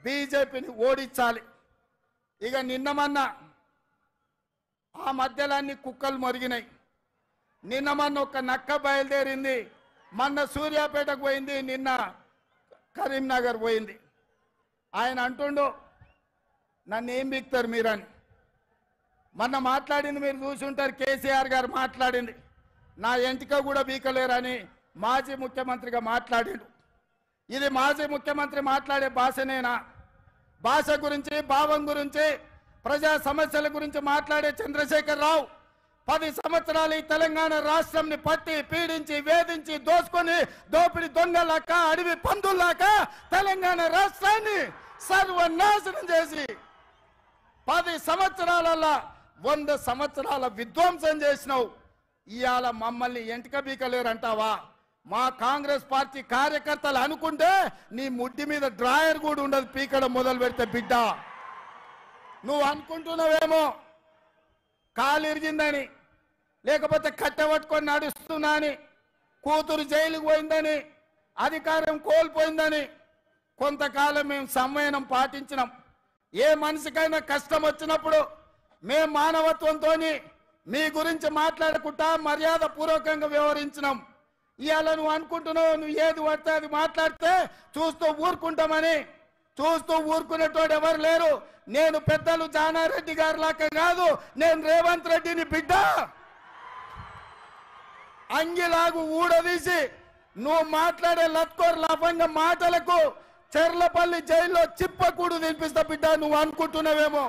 బీజేపీని ఓడించాలి. ఇక నిన్నమన్న ఆ మధ్యలో అన్ని కుక్కలు మొరిగినాయి. నిన్నమన్న ఒక నక్క బయలుదేరింది, మొన్న సూర్యాపేటకు పోయింది, నిన్న కరీంనగర్ పోయింది. ఆయన అంటుండు నన్ను ఏం బిక్తారు మీరని. మొన్న మాట్లాడింది మీరు చూసి ఉంటారు, కేసీఆర్ గారు మాట్లాడింది, నా ఎంటిక కూడా బీకలేరని మాజీ ముఖ్యమంత్రిగా మాట్లాడాడు. ఇది మాజీ ముఖ్యమంత్రి మాట్లాడే భాషనేనా? భాష గురించి, భావం గురించి, ప్రజా సమస్యల గురించి మాట్లాడే చంద్రశేఖర్ రావు 10 సంవత్సరాలు ఈ తెలంగాణ రాష్ట్రంని పట్టి పీడించి వేధించి దోసుకొని దోపిడి దొంగలాక అడవి పందుల్లాక తెలంగాణ రాష్ట్రాన్ని సర్వనాశనం చేసి 10 సంవత్సరాలలో 100 సంవత్సరాల విధ్వంసం చేసినావు. ఇవాళ మమ్మల్ని ఎంటిక బీకలేరంటావా? మా కాంగ్రెస్ పార్టీ కార్యకర్తలు అనుకుంటే నీ ముడ్డి మీద డ్రాయర్ కూడా ఉండదు పీకడం మొదలు పెడితే. బిడ్డ నువ్వు అనుకుంటున్నావేమో కాలు ఇరిగిందని, లేకపోతే కట్టెపట్టుకొని నడుస్తున్నా అని, కూతురు జైలుకు పోయిందని, అధికారం కోల్పోయిందని. కొంతకాలం మేము సంయమనం పాటించినాం. ఏ మనిషికైనా కష్టం వచ్చినప్పుడు మేము మానవత్వంతో మీ గురించి మాట్లాడకుండా మర్యాద పూర్వకంగా వ్యవహరించినాం. ఇవాళ నువ్వు అనుకుంటున్నావు నువ్వు ఏది పడితే అది మాట్లాడితే చూస్తూ ఊరుకుంటామని. చూస్తూ ఊరుకునేటోడు ఎవరు లేరు. నేను పెద్దలు జానారెడ్డి గారి లాగా కాదు, నేను రేవంత్ రెడ్డిని బిడ్డ. అంగిలాగు ఊడదీసి నువ్వు మాట్లాడే లత్కోర్ లఫంగ మాటలకు చెర్లపల్లి జైల్లో చిప్పకూడు తినిపిస్తా బిడ్డ. నువ్వు అనుకుంటున్నావేమో.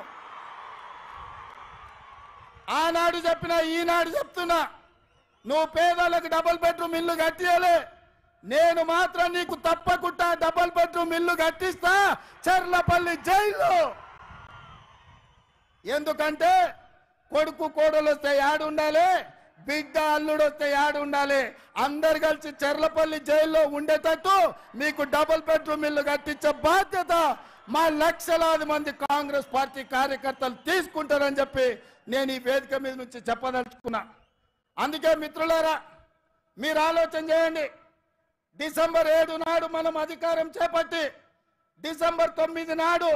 ఆనాడు చెప్పినా ఈనాడు చెప్తున్నా, నువ్వు పేదలకు డబుల్ బెడ్రూమ్ ఇల్లు కట్టియాలి. నేను మాత్రం నీకు తప్పకుండా డబుల్ బెడ్రూమ్ ఇల్లు కట్టిస్తా చెర్లపల్లి జైల్లో. ఎందుకంటే కొడుకు కోడలు వస్తే యాడు ఉండాలి, బిడ్డ అల్లుడు వస్తే యాడు ఉండాలి. అందరు కలిసి చెర్లపల్లి జైల్లో ఉండేటట్టు మీకు డబుల్ బెడ్రూమ్ ఇల్లు కట్టించే బాధ్యత మా లక్షలాది మంది కాంగ్రెస్ పార్టీ కార్యకర్తలు తీసుకుంటారని చెప్పి నేను ఈ వేదిక మీద నుంచి చెప్పదలుచుకున్నా. అందుకే మిత్రులారా, మీరు ఆలోచన చేయండి. డిసెంబర్ 7 నాడు మనం అధికారం చేపట్టి డిసెంబర్ 9 నాడు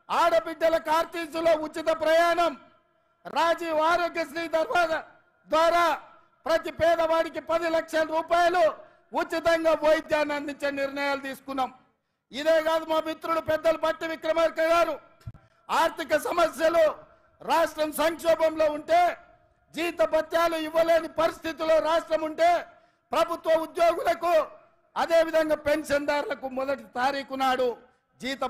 ఆడబిడ్డల కార్తీసులో ఉచిత ప్రయాణం, రాజీవ్ ఆరోగ్యశ్రీ ద్వారా ప్రతి పేదవాడికి 10 లక్షల రూపాయలు ఉచితంగా వైద్యాన్ని అందించే నిర్ణయాలు తీసుకున్నాం. ఇదే కాదు, మా మిత్రుడు పెద్దలు పట్టి విక్రమార్క గారు ఆర్థిక సమస్యలు, రాష్ట్రం సంక్షోభంలో ఉంటే, జీతభత్యాలు ఇవ్వలేని పరిస్థితిలో రాష్ట్రం ఉంటే ప్రభుత్వ ఉద్యోగులకు అదేవిధంగా పెన్షన్దారులకు 1వ తారీఖు నాడు జీత